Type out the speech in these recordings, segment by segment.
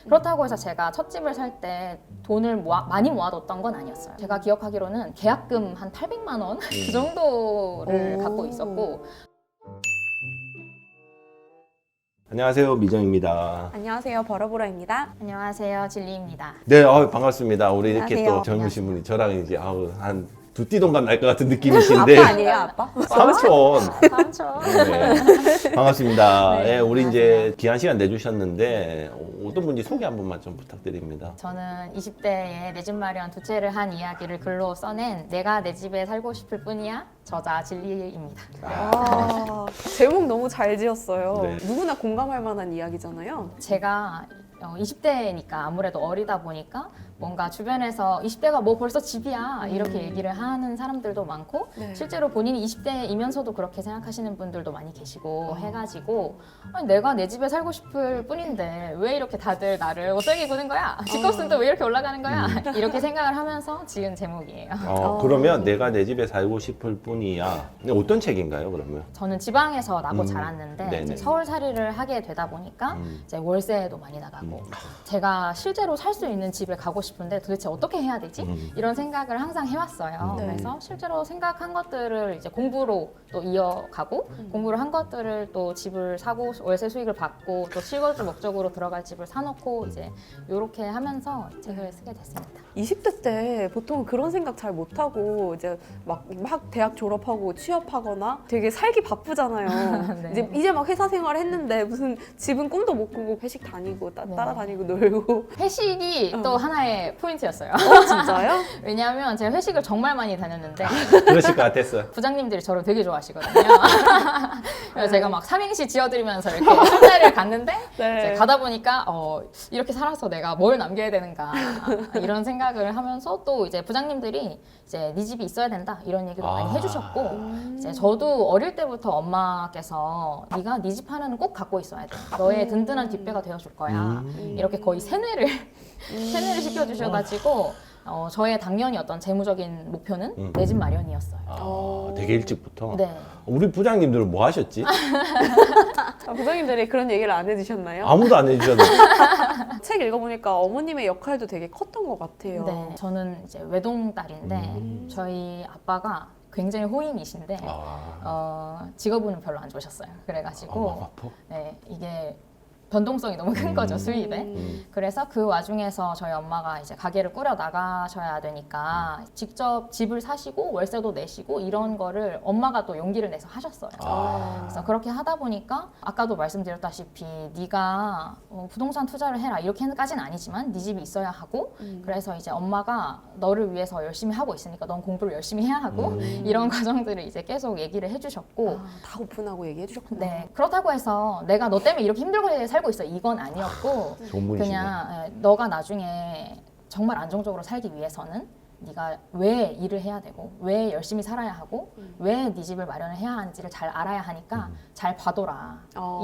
그렇다고 해서 제가 첫 집을 살 때 돈을 많이 모아뒀던 건 아니었어요. 제가 기억하기로는 계약금 한 800만 원? 그 정도를 갖고 있었고. 안녕하세요, 미정입니다. 안녕하세요, 버러보라입니다. 안녕하세요, 진리입니다. 네, 네, 우리 이렇게 안녕하세요. 또 젊으신 분이 저랑 이제 한 두 띠동갑 날 것 같은 느낌이신데. 아빠 아니에요, 아빠? 삼촌. 삼촌. 네, 반갑습니다. 네, 네, 우리 안녕하세요. 이제 귀한 시간 내주셨는데 어떤 분인지 소개 한 번만 좀 부탁드립니다. 저는 20대에 내 집 마련 두 채를 한 이야기를 글로 써낸 내가 내 집에 살고 싶을 뿐이야 저자 진리입니다. 아, 제목 너무 잘 지었어요. 네. 누구나 공감할 만한 이야기잖아요. 제가 20대니까 아무래도 어리다 보니까 뭔가 주변에서 20대가 뭐 벌써 집이야 이렇게 얘기를 하는 사람들도 많고 네. 실제로 본인이 20대이면서도 그렇게 생각하시는 분들도 많이 계시고 해가지고 아니, 내가 내 집에 살고 싶을 뿐인데 왜 이렇게 다들 나를 어떻게 구는 거야? 집값은 또 왜 이렇게 올라가는 거야? 이렇게 생각을 하면서 지은 제목이에요. 그러면 내가 내 집에 살고 싶을 뿐이야. 근데 어떤 책인가요, 그러면? 저는 지방에서 나고 자랐는데 네네. 이제 서울살이를 하게 되다 보니까 이제 월세도 많이 나가고 제가 실제로 살 수 있는 집에 가고 싶은데 도대체 어떻게 해야 되지? 이런 생각을 항상 해왔어요. 네. 그래서 실제로 생각한 것들을 이제 공부로 또 이어가고 공부를 한 것들을 또 집을 사고 월세 수익을 받고 또 실거주 목적으로 들어갈 집을 사놓고 이제 이렇게 하면서 책을 쓰게 됐습니다. 20대 때 보통 그런 생각 잘 못하고 이제 막 대학 졸업하고 취업하거나 되게 살기 바쁘잖아요. 네. 이제 막 회사 생활 했는데 무슨 집은 꿈도 못 꾸고 회식 다니고 네. 따라다니고 놀고. 회식이 또 하나의 포인트였어요. 진짜요? 왜냐하면 제가 회식을 정말 많이 다녔는데 그러실 것 같았어요. 부장님들이 저를 되게 좋아하시거든요. 그래서 제가 막 삼행시 지어드리면서 이렇게 술자리를 갔는데 네. 이제 가다 보니까 이렇게 살아서 내가 뭘 남겨야 되는가 이런 생각을 하면서 또 이제 부장님들이 이제 네 집이 있어야 된다 이런 얘기도 많이 해주셨고 이제 저도 어릴 때부터 엄마께서 네가 네 집 하나는 꼭 갖고 있어야 돼. 너의 든든한 뒷배가 되어줄 거야. 이렇게 거의 세뇌를 시켜주셔가지고 저의 당연히 어떤 재무적인 목표는 내 집 마련이었어요. 되게 일찍부터. 네. 우리 부장님들은 뭐 하셨지? 부장님들이 그런 얘기를 안 해주셨나요? 아무도 안 해주셨는데. 책 읽어보니까 어머님의 역할도 되게 컸던 것 같아요. 네, 저는 이제 외동딸인데 저희 아빠가 굉장히 호인이신데 직업은 별로 안 좋으셨어요. 그래가지고 아파? 네, 이게 변동성이 너무 큰 거죠, 수입에. 그래서 그 와중에서 저희 엄마가 이제 가게를 꾸려 나가셔야 되니까 직접 집을 사시고 월세도 내시고 이런 거를 엄마가 또 용기를 내서 하셨어요. 그래서 그렇게 하다 보니까 아까도 말씀드렸다시피 네가 부동산 투자를 해라 이렇게까지는 아니지만 네 집이 있어야 하고 그래서 이제 엄마가 너를 위해서 열심히 하고 있으니까 넌 공부를 열심히 해야 하고 이런 과정들을 이제 계속 얘기를 해주셨고 다 오픈하고 얘기해 주셨구나. 네, 그렇다고 해서 내가 너 때문에 이렇게 힘들고 살고 있어 이건 아니었고 좋은 분이시네. 그냥 너가 나중에 정말 안정적으로 살기 위해서는 네가 왜 일을 해야 되고 왜 열심히 살아야 하고 왜 네 집을 마련을 해야 하는지를 잘 알아야 하니까 잘 봐둬라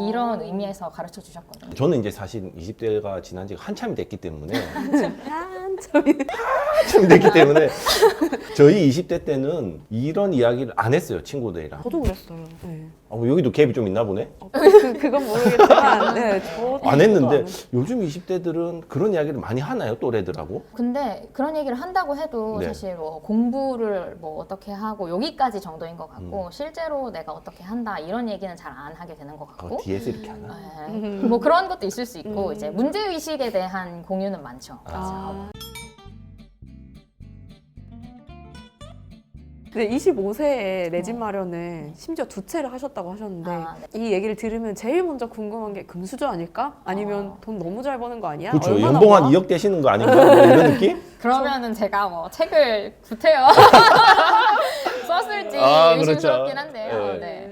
이런 의미에서 가르쳐 주셨거든요. 저는 이제 사실 20대가 지난 지가 한참이 됐기 때문에 저희 20대 때는 이런 이야기를 안 했어요, 친구들이랑. 저도 그랬어요. 네. 여기도 갭이 좀 있나 보네? 그건 모르겠지만 네, 저도 안 했는데 안 요즘 20대들은 그런 이야기를 많이 하나요, 또래들하고? 근데 그런 얘기를 한다고 해도 네. 사실 뭐 공부를 뭐 어떻게 하고 여기까지 정도인 것 같고 실제로 내가 어떻게 한다 이런 얘기는 잘 안 하게 되는 것 같고 뒤에서 이렇게 하나? 네. 뭐 그런 것도 있을 수 있고 이제 문제의식에 대한 공유는 많죠. 네, 25세에 내 집 마련을 심지어 두 채를 하셨다고 하셨는데 이 얘기를 들으면 제일 먼저 궁금한 게 금수저 아닐까? 아니면 돈 너무 잘 버는 거 아니야? 그렇죠. 얼마나 연봉 한 모아? 2억 되시는 거 아닌가? 뭐 이런 느낌? 그러면은 제가 뭐 책을 구태여 썼을지 의심스럽긴 한데요. 그렇죠. 네.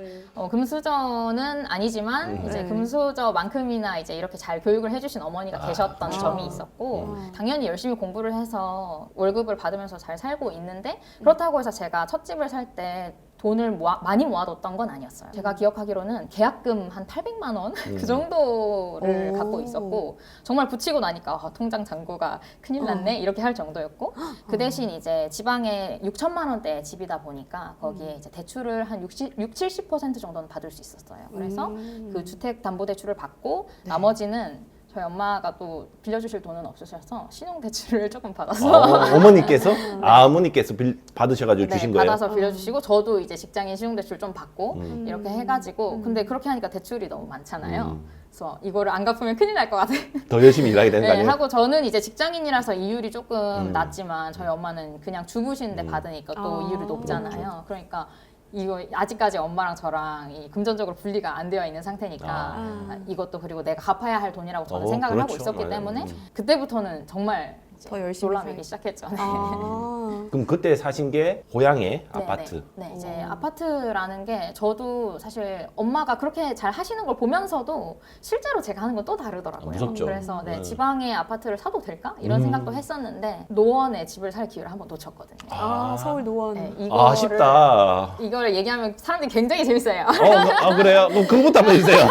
금수저는 아니지만 이제 네. 금수저만큼이나 이제 이렇게 잘 교육을 해주신 어머니가 계셨던 점이 있었고 당연히 열심히 공부를 해서 월급을 받으면서 잘 살고 있는데 그렇다고 해서 제가 첫 집을 살 때 돈을 많이 모아뒀던 건 아니었어요. 제가 기억하기로는 계약금 한 800만 원? 그 정도를 갖고 있었고 정말 붙이고 나니까 통장 잔고가 큰일 났네 이렇게 할 정도였고 그 대신 이제 지방에 6천만 원대 집이다 보니까 거기에 이제 대출을 한 70% 정도는 받을 수 있었어요. 그래서 그 주택담보대출을 받고 나머지는 저희 엄마가 또 빌려주실 돈은 없으셔서 신용대출을 조금 받아서 어머니께서? 어머니께서 받으셔가지고 네, 주신 거예요? 받아서 빌려주시고 저도 이제 직장인 신용대출 좀 받고 이렇게 해가지고 근데 그렇게 하니까 대출이 너무 많잖아요. 그래서 이거를 안 갚으면 큰일 날 것 같아. 더 열심히 일하게 되는 거 네, 아니에요? 하고 저는 이제 직장인이라서 이율이 조금 낮지만 저희 엄마는 그냥 주부신데 받으니까 또 이율이 높잖아요. 그러니까 이거 아직까지 엄마랑 저랑 이 금전적으로 분리가 안 되어 있는 상태니까 이것도 그리고 내가 갚아야 할 돈이라고 저는 생각을 하고 그렇죠. 있었기 맞아요. 때문에 그때부터는 정말 이제 더 열심히 놀라매기 시작했죠. 네. 그럼 그때 사신 게 고향의 아파트? 네, 이제 아파트라는 게 저도 사실 엄마가 그렇게 잘 하시는 걸 보면서도 실제로 제가 하는 건 또 다르더라고요. 무섭죠. 그래서 네, 지방에 아파트를 사도 될까? 이런 생각도 했었는데 노원에 집을 살 기회를 한번 놓쳤거든요. 서울 노원. 네, 아쉽다. 이걸 얘기하면 사람들이 굉장히 재밌어요. 그래요? 그럼 그거부터 한번 해주세요.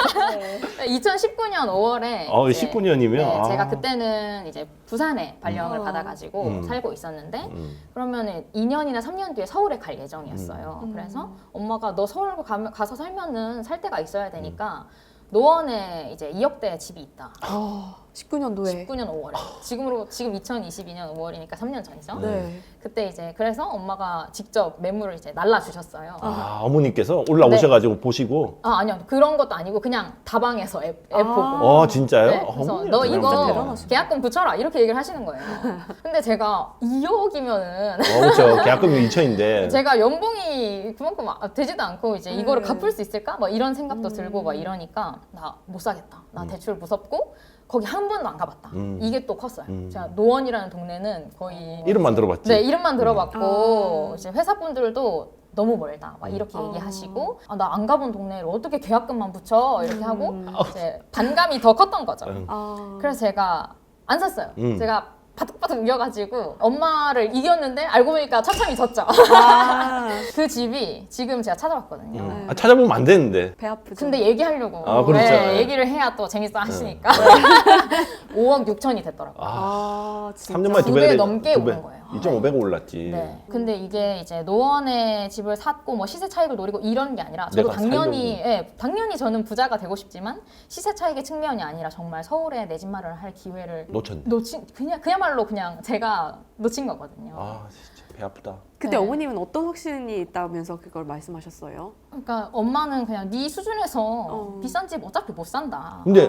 2019년 5월에 19년이면? 제가 그때는 이제 부산에 발령을 받아가지고 살고 있었는데 그러면 2년이나 3년 뒤에 서울에 갈 예정이었어요. 그래서 엄마가 너 서울 가서 살면은 살 데가 있어야 되니까 노원에 이제 2억대 집이 있다. 19년도에. 19년 5월에. 지금 2022년 5월이니까 3년 전이죠. 네. 그때 이제 그래서 엄마가 직접 매물을 이제 날라주셨어요. 어머니께서 올라오셔가지고 보시고. 아니요. 그런 것도 아니고 그냥 다방에서 애 보고. 진짜요? 네, 그래서 어머니가 너 그런 이거 거구나. 계약금 붙여라 이렇게 얘기를 하시는 거예요. 근데 제가 2억이면은 그렇죠. 계약금이 2천인데. 제가 연봉이 그만큼 되지도 않고 이제 이거를 갚을 수 있을까? 막 이런 생각도 들고 막 이러니까 나 못 사겠다. 나 대출 무섭고 거기 한 번도 안 가봤다. 이게 또 컸어요. 제가 노원이라는 동네는 거의 이름만 들어봤지? 네, 이름만 들어봤고 이제 회사분들도 너무 멀다 막 이렇게 얘기하시고 나 안 가본 동네를 어떻게 계약금만 붙여 이렇게 하고 이제 반감이 더 컸던 거죠. 그래서 제가 안 샀어요. 제가 바득바득 이겨가지고 엄마를 이겼는데 알고 보니까 처참히 졌죠. 그 집이 지금 제가 찾아봤거든요. 찾아보면 안 되는데. 배 아프죠. 근데 얘기하려고 그렇죠. 네, 얘기를 해야 또 재밌어 하시니까 5억 6천이 됐더라고요. 진짜. 3년 만에 두 배 넘게 오른 거예요. 2.5배가 올랐지. 네. 근데 이게 이제 노원에 집을 샀고 뭐 시세 차익을 노리고 이런 게 아니라 저도 내가 당연히 저는 부자가 되고 싶지만 시세 차익의 측면이 아니라 정말 서울에 내 집 마련을 할 기회를 놓친 그야말로 그냥 제가 놓친 거거든요. 진짜 배 아프다. 그때 네. 어머님은 어떤 확신이 있다면서 그걸 말씀하셨어요? 그러니까 엄마는 그냥 네 수준에서 비싼 집 어차피 못 산다. 근데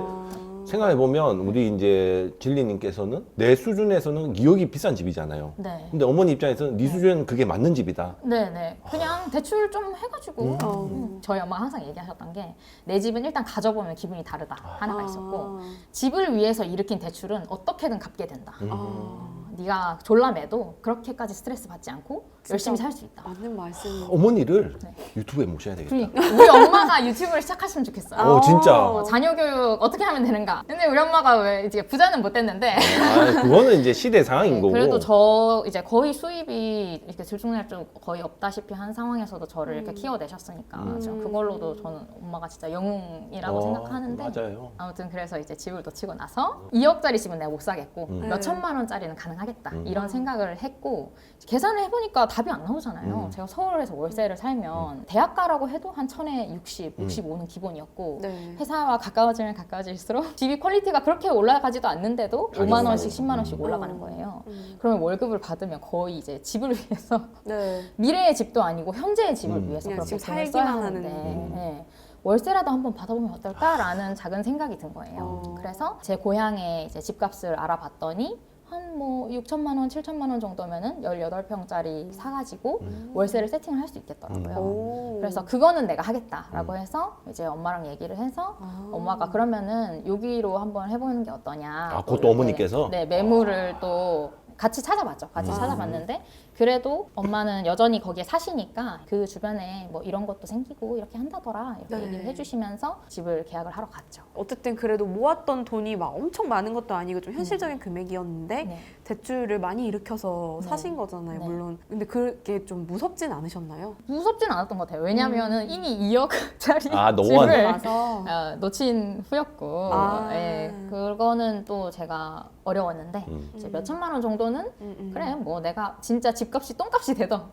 생각해보면 우리 이제 진리님께서는 내 수준에서는 2억이 비싼 집이잖아요. 네. 근데 어머니 입장에서는 네 수준은 그게 맞는 집이다. 네네. 그냥 대출 좀 해가지고 저희 엄마가 항상 얘기하셨던 게 내 집은 일단 가져보면 기분이 다르다 하나가 있었고 집을 위해서 일으킨 대출은 어떻게든 갚게 된다. 네가 졸라매도 그렇게까지 스트레스 받지 않고 열심히 살 수 있다. 맞는 말씀. 어머니를 유튜브에 모셔야 되겠다. 그러니까 우리 엄마가 유튜브를 시작하시면 좋겠어요. 진짜. 자녀 교육 어떻게 하면 되는가? 근데 우리 엄마가 왜 이제 부자는 못 됐는데 그거는 이제 시대 상황인 거고. 그래도 저 이제 거의 수입이 이렇게 들쭉날쭉 거의 없다시피 한 상황에서도 저를 이렇게 키워내셨으니까 지금 그걸로도 저는 엄마가 진짜 영웅이라고 생각하는데 맞아요. 아무튼 그래서 이제 집을 놓치고 나서 2억짜리 집은 내가 못 사겠고 몇 천만 원짜리는 가능하겠다 이런 생각을 했고 계산을 해보니까 답이 안 나오잖아요. 제가 서울에서 월세를 살면 대학가라고 해도 한 천에 60, 65는 기본이었고 네. 회사와 가까워지면 가까워질수록 집이 퀄리티가 그렇게 올라가지도 않는데도 5만 원씩 10만 원씩 올라가는 거예요. 그러면 월급을 받으면 거의 이제 집을 위해서 네. 미래의 집도 아니고 현재의 집을 위해서 그냥 그렇게 지금 돈을 써야 살기만 하는데 하는. 네. 월세라도 한번 받아보면 어떨까라는 작은 생각이 든 거예요. 그래서 제 고향에 이제 집값을 알아봤더니 한 뭐 6천만 원, 7천만 원 정도면은 18평짜리 사가지고 월세를 세팅을 할 수 있겠더라고요. 그래서 그거는 내가 하겠다라고 해서 이제 엄마랑 얘기를 해서 엄마가 그러면은 여기로 한번 해보는 게 어떠냐. 그것도 또 어머니께서? 네, 매물을 또 같이 찾아봤죠. 같이 찾아봤는데 그래도 엄마는 여전히 거기에 사시니까 그 주변에 뭐 이런 것도 생기고 이렇게 한다더라 이렇게 네. 얘기를 해주시면서 집을 계약을 하러 갔죠. 어쨌든 그래도 모았던 돈이 막 엄청 많은 것도 아니고 좀 현실적인 금액이었는데 네. 대출을 많이 일으켜서 네. 사신 거잖아요, 네. 물론. 근데 그게 좀 무섭진 않으셨나요? 무섭진 않았던 것 같아요. 왜냐면은 이미 2억짜리 노원. 집을 와서 놓친 후였고 예, 그거는 또 제가 어려웠는데 이제 몇 천만 원 정도는 그래 뭐 내가 진짜 집값이 똥값이 되던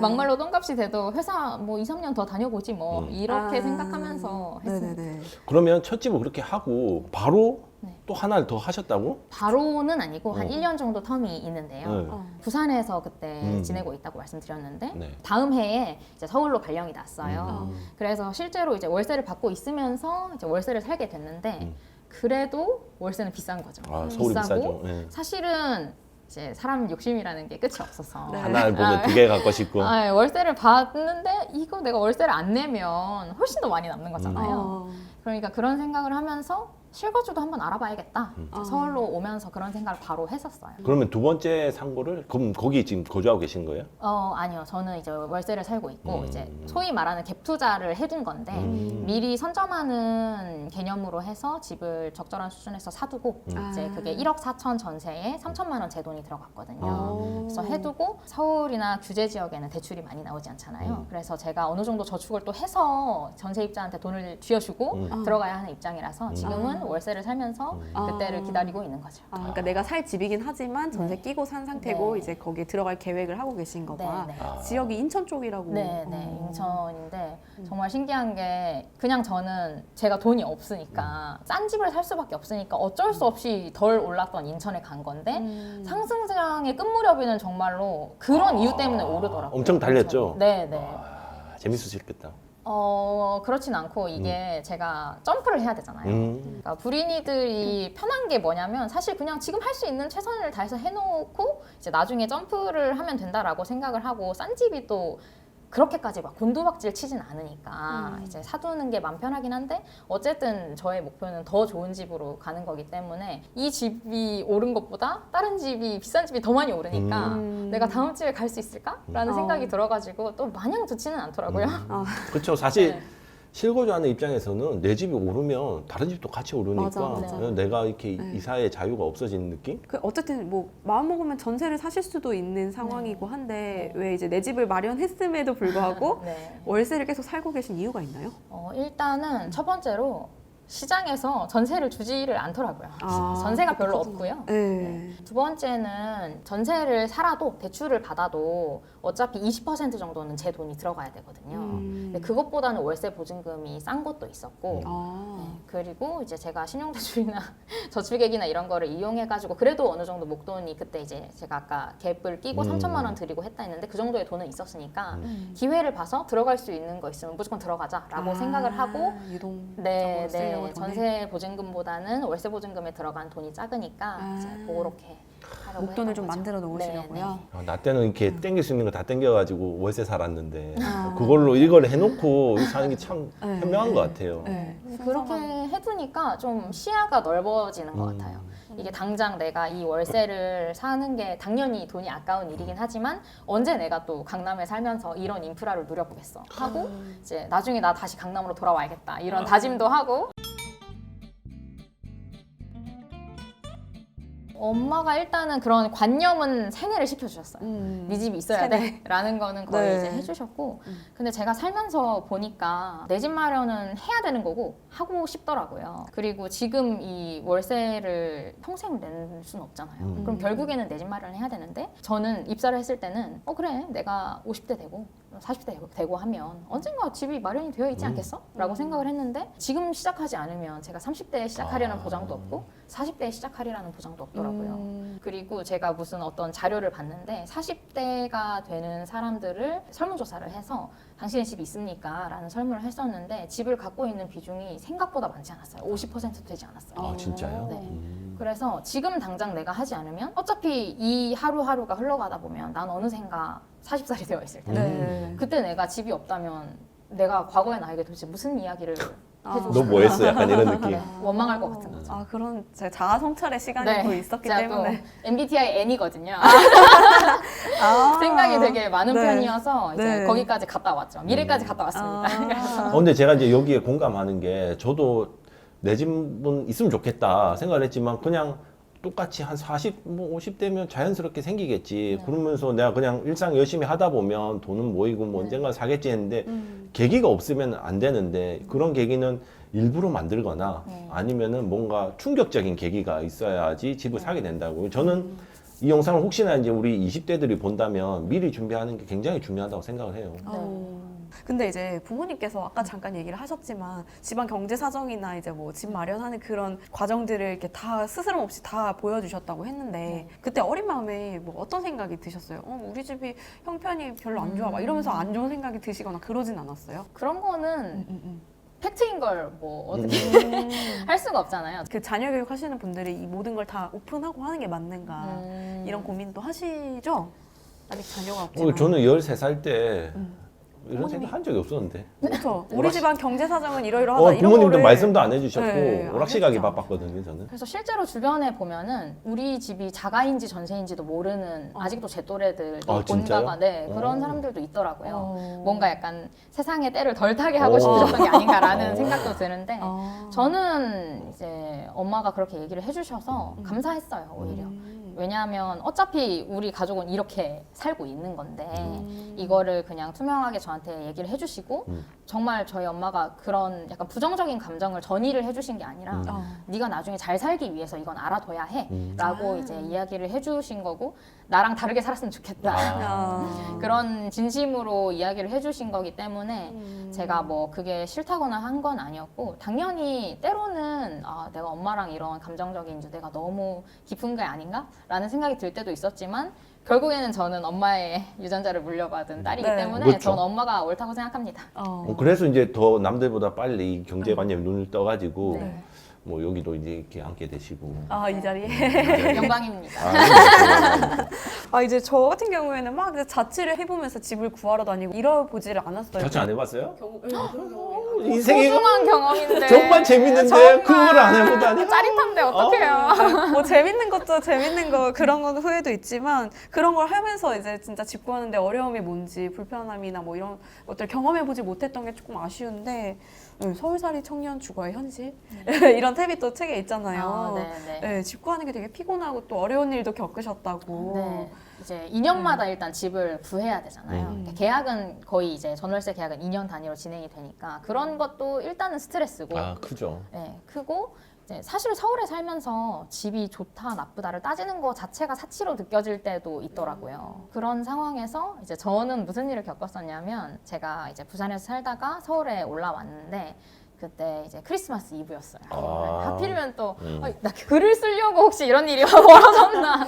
막말로 똥값이 돼도 회사 뭐 2, 3년 더 다녀보지 뭐 이렇게 생각하면서 했습니다. 네네네. 그러면 첫 집을 그렇게 하고 바로 네. 또 하나를 더 하셨다고? 바로는 아니고 한 어. 1년 정도 텀이 있는데요. 네. 부산에서 그때 음. 지내고 있다고 말씀드렸는데 네. 다음 해에 이제 서울로 발령이 났어요. 그래서 실제로 이제 월세를 받고 있으면서 이제 월세를 살게 됐는데 음. 그래도 월세는 비싼 거죠. 아, 서울이 비싸고 비싸죠. 네. 사실은 이제 사람 욕심이라는 게 끝이 없어서 네. 하나를 보면 두 개 갖고 싶고. 월세를 받는데 이거 내가 월세를 안 내면 훨씬 더 많이 남는 거잖아요. 어. 그러니까 그런 생각을 하면서 실거주도 한번 알아봐야겠다. 음. 서울로 오면서 그런 생각을 바로 했었어요. 그러면 두 번째 산 거를 그럼 거기 지금 거주하고 계신 거예요? 아니요. 저는 이제 월세를 살고 있고 음. 이제 소위 말하는 갭 투자를 해둔 건데 미리 선점하는 개념으로 해서 집을 적절한 수준에서 사두고 이제 그게 1억 4천 전세에 3천만 원 제 돈이 들어갔거든요. 어. 그래서 해두고 서울이나 규제 지역에는 대출이 많이 나오지 않잖아요. 음. 그래서 제가 어느 정도 저축을 또 해서 전세입자한테 돈을 쥐어주고 들어가야 하는 입장이라서 지금은 월세를 살면서 그때를 기다리고 있는 거죠. 그러니까 내가 살 집이긴 하지만 전세 끼고 산 상태고 네. 이제 거기에 들어갈 계획을 하고 계신 거다. 네, 네. 아. 지역이 인천 쪽이라고. 네, 인천인데 정말 신기한 게 그냥 저는 제가 돈이 없으니까 싼 집을 살 수밖에 없으니까 어쩔 수 없이 덜 올랐던 인천에 간 건데 상승장의 끝 무렵에는 정말로 그런 이유 때문에 오르더라고요. 엄청 달렸죠? 네. 아, 재밌으셨겠다. 그렇진 않고 이게 제가 점프를 해야 되잖아요. 그러니까 불인이들이 편한 게 뭐냐면 사실 그냥 지금 할 수 있는 최선을 다해서 해놓고 이제 나중에 점프를 하면 된다라고 생각을 하고 싼 집이 또 그렇게까지 막 곤두박질 치진 않으니까 이제 사두는 게 맘 편하긴 한데 어쨌든 저의 목표는 더 좋은 집으로 가는 거기 때문에 이 집이 오른 것보다 다른 집이 비싼 집이 더 많이 오르니까 내가 다음 집에 갈 수 있을까라는 생각이 들어가지고 또 마냥 좋지는 않더라고요. 그렇죠. 사실 네. 실거주하는 입장에서는 내 집이 오르면 다른 집도 같이 오르니까 맞아. 내가 이렇게 네. 이사의 자유가 없어지는 느낌? 그 어쨌든 뭐 마음 먹으면 전세를 사실 수도 있는 상황이고 한데 왜 이제 내 집을 마련했음에도 불구하고 네. 월세를 계속 살고 계신 이유가 있나요? 일단은 첫 번째로 시장에서 전세를 주지를 않더라고요. 아, 전세가 별로 똑똑하구나. 없고요. 네. 두 번째는 전세를 살아도 대출을 받아도 어차피 20% 정도는 제 돈이 들어가야 되거든요. 근데 그것보다는 월세 보증금이 싼 것도 있었고 아. 네, 그리고 이제 제가 신용대출이나 저축액이나 이런 거를 이용해가지고 그래도 어느 정도 목돈이 그때 이제 제가 아까 갭을 끼고 3천만 원 드리고 했다 했는데 그 정도의 돈은 있었으니까 기회를 봐서 들어갈 수 있는 거 있으면 무조건 들어가자라고 생각을 하고 유동 네, 쓰려고 돈을? 전세 보증금보다는 월세 보증금에 들어간 돈이 작으니까 이제 그렇게 하려고 목돈을 했던 좀 거죠. 만들어 놓으시려고요. 나 때는 이렇게 땡길 수 있는 거 다 땡겨가지고 월세 살았는데 그걸로 이걸 해놓고 사는 게 참 네. 현명한 것 같아요. 네. 그렇게 해두니까 좀 시야가 넓어지는 것 같아요. 이게 당장 내가 이 월세를 사는 게 당연히 돈이 아까운 일이긴 하지만 언제 내가 또 강남에 살면서 이런 인프라를 누려보겠어 하고 이제 나중에 나 다시 강남으로 돌아와야겠다 이런 다짐도 하고 엄마가 일단은 그런 관념은 세뇌를 시켜주셨어요. 네 집이 있어야 세뇌. 돼 라는 거는 거의 네. 이제 해주셨고 근데 제가 살면서 보니까 내 집 마련은 해야 되는 거고 하고 싶더라고요. 그리고 지금 이 월세를 평생 낼 수는 없잖아요. 그럼 결국에는 내 집 마련을 해야 되는데 저는 입사를 했을 때는 그래 내가 50대 되고 40대 되고 하면 언젠가 집이 마련이 되어 있지 않겠어? 라고 생각을 했는데 지금 시작하지 않으면 제가 30대에 시작하려는 보장도 없고 40대에 시작하리라는 보장도 없더라고요. 그리고 제가 무슨 어떤 자료를 봤는데 40대가 되는 사람들을 설문조사를 해서 당신의 집이 있습니까? 라는 설문을 했었는데 집을 갖고 있는 비중이 생각보다 많지 않았어요. 50%도 되지 않았어요. 아 진짜요? 네. 그래서 지금 당장 내가 하지 않으면 어차피 이 하루하루가 흘러가다 보면 난 어느샌가 40살이 되어 있을 텐데 네. 그때 내가 집이 없다면 내가 과거의 나에게 도대체 무슨 이야기를 해주고 너 뭐 했어? 약간 이런 느낌. 네, 원망할 것 같은 거죠. 그런 제 자아 성찰의 시간이 또 있었기 제가 때문에 또 MBTI N이거든요. 아. 생각이 되게 많은 네. 편이어서 이제 네. 거기까지 갔다 왔죠. 미래까지 갔다 왔습니다. 근데 제가 이제 여기에 공감하는 게 저도 내 집은 있으면 좋겠다 생각을 했지만 그냥 똑같이 한 40, 뭐 50대면 자연스럽게 생기겠지. 그러면서 내가 그냥 일상 열심히 하다 보면 돈은 모이고 뭐 언젠가 사겠지 했는데 계기가 없으면 안 되는데 그런 계기는 일부러 만들거나 아니면은 뭔가 충격적인 계기가 있어야지 집을 사게 된다고. 저는 이 영상을 혹시나 이제 우리 20대들이 본다면 미리 준비하는 게 굉장히 중요하다고 생각을 해요. 근데 이제 부모님께서 아까 잠깐 얘기를 하셨지만 집안 경제 사정이나 이제 뭐 집 마련하는 그런 과정들을 이렇게 다 스스럼 없이 다 보여주셨다고 했는데 그때 어린 마음에 뭐 어떤 생각이 드셨어요? 우리 집이 형편이 별로 안 좋아 막 이러면서 안 좋은 생각이 드시거나 그러진 않았어요? 그런 거는 팩트인 걸 뭐 어떻게 할 수가 없잖아요. 그 자녀 교육 하시는 분들이 이 모든 걸 다 오픈하고 하는 게 맞는가 이런 고민도 하시죠? 아직 자녀가 없지만. 저는 13살 때 이런 생각 한 적이 없었는데. 그렇죠. 우리 집안 경제 사정은 이러이러하다 이런 부모님도 거를 말씀도 안 해주셨고 네, 오락실 안 가기 했죠. 바빴거든요 저는. 그래서 실제로 주변에 보면은 우리 집이 자가인지 전세인지도 모르는 아직도 제 또래들이 아, 진짜요? 본가가 그런 오. 사람들도 있더라고요. 어. 뭔가 약간 세상에 때를 덜 타게 하고 오. 싶으셨던 게 아닌가라는 어. 생각도 드는데 아. 저는 이제 엄마가 그렇게 얘기를 해주셔서 감사했어요 오히려. 왜냐하면 어차피 우리 가족은 이렇게 살고 있는 건데 이거를 그냥 투명하게 저한테 얘기를 해주시고 정말 저희 엄마가 그런 약간 부정적인 감정을 전이를 해주신 게 아니라 네가 나중에 잘 살기 위해서 이건 알아둬야 해 라고 이제 이야기를 해주신 거고 나랑 다르게 살았으면 좋겠다 아. 그런 진심으로 이야기를 해주신 거기 때문에 제가 뭐 그게 싫다거나 한 건 아니었고 당연히 때로는 내가 엄마랑 이런 감정적인 유대가 너무 깊은 게 아닌가? 라는 생각이 들 때도 있었지만 결국에는 저는 엄마의 유전자를 물려받은 딸이기 네. 때문에 그렇죠. 저는 엄마가 옳다고 생각합니다. 그래서 이제 더 남들보다 빨리 경제관념에 눈을 떠가지고 네. 뭐 여기도 이제 이렇게 앉게 되시고. 아, 이 자리에. 영광입니다. 아, 이제 저 같은 경우에는 막 이제 자취를 해보면서 집을 구하러 다니고 이러보지를 않았어요. 자취 안 해봤어요? 그런 경우. 인생이 소중한 경험인데 정말 재밌는데 정말 그걸 안 해보다니. 짜릿한데 어떡해요? 뭐 재밌는 것도 재밌는 거 그런 건 후회도 있지만 그런 걸 하면서 이제 진짜 집 구하는데 어려움이 뭔지 불편함이나 뭐 이런 것들 경험해보지 못했던 게 조금 아쉬운데 서울살이 청년 주거의 현실 이런 탭이 또 책에 있잖아요. 네네. 네, 집 구하는 게 되게 피곤하고 또 어려운 일도 겪으셨다고. 네. 이제 2년마다 일단 집을 구해야 되잖아요. 계약은 거의 이제 전월세 계약은 2년 단위로 진행이 되니까 그런 것도 일단은 스트레스고 아 크죠. 네, 크고 이제 사실 서울에 살면서 집이 좋다 나쁘다를 따지는 거 자체가 사치로 느껴질 때도 있더라고요. 그런 상황에서 이제 저는 무슨 일을 겪었었냐면 제가 이제 부산에서 살다가 서울에 올라왔는데 그때 이제 크리스마스 이브였어요. 아. 하필이면 또 나 글을 쓰려고 혹시 이런 일이 벌어졌나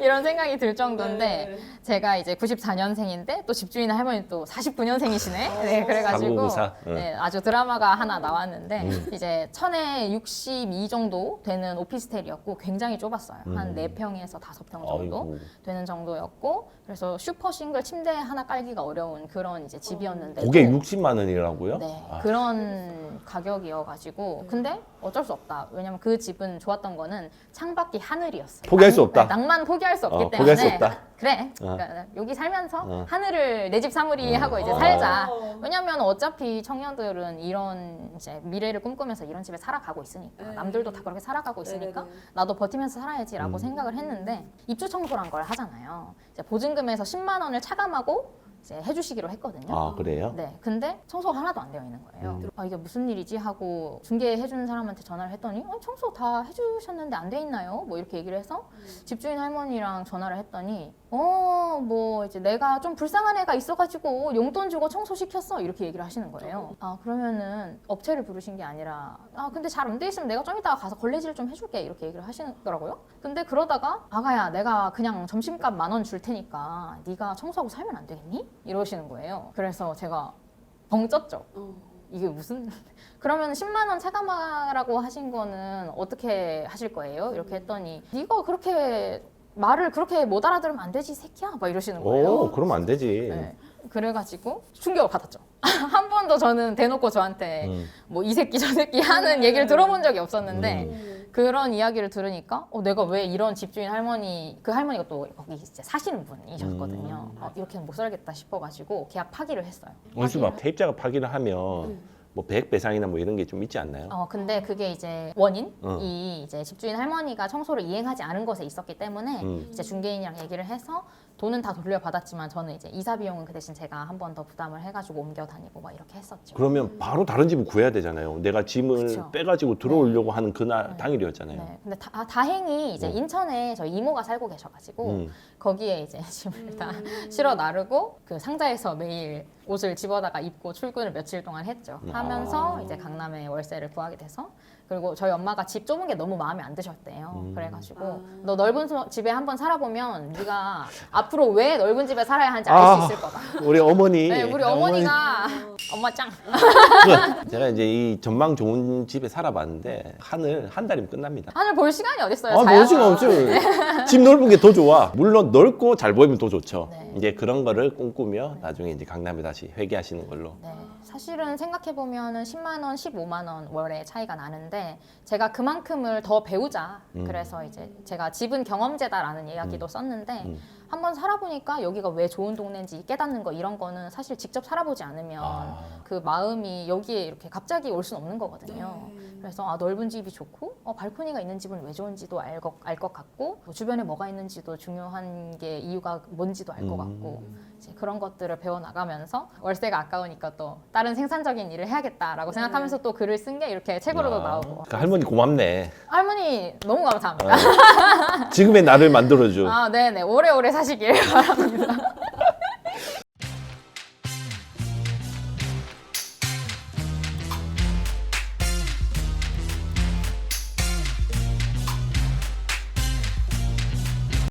이런 생각이 들 정도인데 제가 이제 94년생인데 또 집주인 할머니 또 49년생이시네. 네, 그래가지고 4994. 네, 아주 드라마가 하나 나왔는데 이제 1062 정도 되는 오피스텔이었고 굉장히 좁았어요. 한 4평에서 5평 정도 아이고. 되는 정도였고 그래서 슈퍼 싱글 침대 하나 깔기가 어려운 그런 이제 집이었는데 그게 60만 원이라고요? 네, 아. 그런 가격이어가지고 근데 어쩔 수 없다. 왜냐면 그 집은 좋았던 거는 창밖이 하늘이었어요. 포기할 수 없다. 낭만 포기할 수 없기 때문에 포기할 수 없다. 그래. 그러니까 여기 살면서 어. 하늘을 내 집 사무리 하고 이제 살자. 왜냐면 어차피 청년들은 이런 이제 미래를 꿈꾸면서 이런 집에 살아가고 있으니까 남들도 다 그렇게 살아가고 있으니까 나도 버티면서 살아야지라고 생각을 했는데 입주 청소란 걸 하잖아요. 이제 보증금에서 10만 원을 차감하고 이제 해주시기로 했거든요. 아 그래요? 네, 근데 청소가 하나도 안 되어 있는 거예요. 아 이게 무슨 일이지 하고 중개해주는 사람한테 전화를 했더니 청소 다 해주셨는데 안 돼 있나요? 뭐 이렇게 얘기를 해서 집주인 할머니랑 전화를 했더니 뭐 이제 내가 좀 불쌍한 애가 있어가지고 용돈 주고 청소 시켰어 이렇게 얘기를 하시는 거예요. 아 그러면은 업체를 부르신 게 아니라 근데 잘 안 돼 있으면 내가 좀 이따가 가서 걸레질 좀 해줄게 이렇게 얘기를 하시더라고요. 근데 그러다가 아가야 내가 그냥 점심값 10,000원 줄 테니까 네가 청소하고 살면 안 되겠니? 이러시는 거예요. 그래서 제가 벙쪘죠. 이게 무슨 그러면 10만 원 차감하라고 하신 거는 어떻게 하실 거예요? 이렇게 했더니 네가 그렇게 말을 그렇게 못 알아들으면 안 되지 새끼야 막 이러시는 거예요. 오 그러면 안 되지. 네. 그래가지고 충격을 받았죠. 한 번도 저는 대놓고 저한테 뭐 이 새끼 저 새끼 하는 얘기를 들어본 적이 없었는데 그런 이야기를 들으니까 내가 왜 이런 집주인 할머니 그 할머니가 또 거기 이제 사시는 분이셨거든요. 이렇게는 못 살겠다 싶어가지고 계약 파기를 했어요. 원수 막 세입자가 파기를 하면 뭐 배액 배상이나 뭐 이런 게 좀 있지 않나요? 근데 그게 이제 원인이 이제 집주인 할머니가 청소를 이행하지 않은 것에 있었기 때문에 이제 중개인이랑 얘기를 해서 돈은 다 돌려받았지만 저는 이제 이사 비용은 그 대신 제가 한 번 더 부담을 해가지고 옮겨 다니고 막 이렇게 했었죠. 그러면 바로 다른 집을 구해야 되잖아요. 내가 짐을 그쵸. 빼가지고 들어오려고 하는 그날 당일이었잖아요. 네, 근데 다행히 이제 인천에 저희 이모가 살고 계셔가지고 거기에 이제 짐을 다 실어 나르고 그 상자에서 매일 옷을 집어다가 입고 출근을 며칠 동안 했죠. 하면서 이제 강남에 월세를 구하게 돼서 그리고 저희 엄마가 집 좁은 게 너무 마음에 안 드셨대요. 그래가지고 너 넓은 집에 한번 살아보면 네가 앞으로 왜 넓은 집에 살아야 하는지 알 수 있을 거다. 우리 어머니. 네, 우리 어머니가 엄마 짱. 제가 이제 이 전망 좋은 집에 살아봤는데 하늘 한 달이면 끝납니다. 하늘 볼 시간이 어딨어요? 아, 멋지가 없죠. 집 넓은 게 더 좋아. 물론 넓고 잘 보이면 더 좋죠. 네. 이제 그런 거를 꿈꾸며 나중에 이제 강남에 다시 회귀하시는 걸로. 네, 사실은 생각해 보면은 10만 원, 15만 원 월에 차이가 나는데 제가 그만큼을 더 배우자. 그래서 이제 제가 집은 경험제다라는 이야기도 썼는데 한번 살아보니까 여기가 왜 좋은 동네인지 깨닫는 거 이런 거는 사실 직접 살아보지 않으면 그 마음이 여기에 이렇게 갑자기 올 수는 없는 거거든요. 그래서 넓은 집이 좋고 발코니가 있는 집은 왜 좋은지도 알 것 같고 뭐 주변에 뭐가 있는지도 중요한 게 이유가 뭔지도 알 것 같고 이제 그런 것들을 배워 나가면서 월세가 아까우니까 또 다른 생산적인 일을 해야겠다라고 생각하면서 또 글을 쓴 게 이렇게 책으로도 나오고 그 할머니 고맙네. 할머니 너무 감사합니다. 지금의 나를 만들어줘. 아, 네네 오래오래 사시길 바랍니다.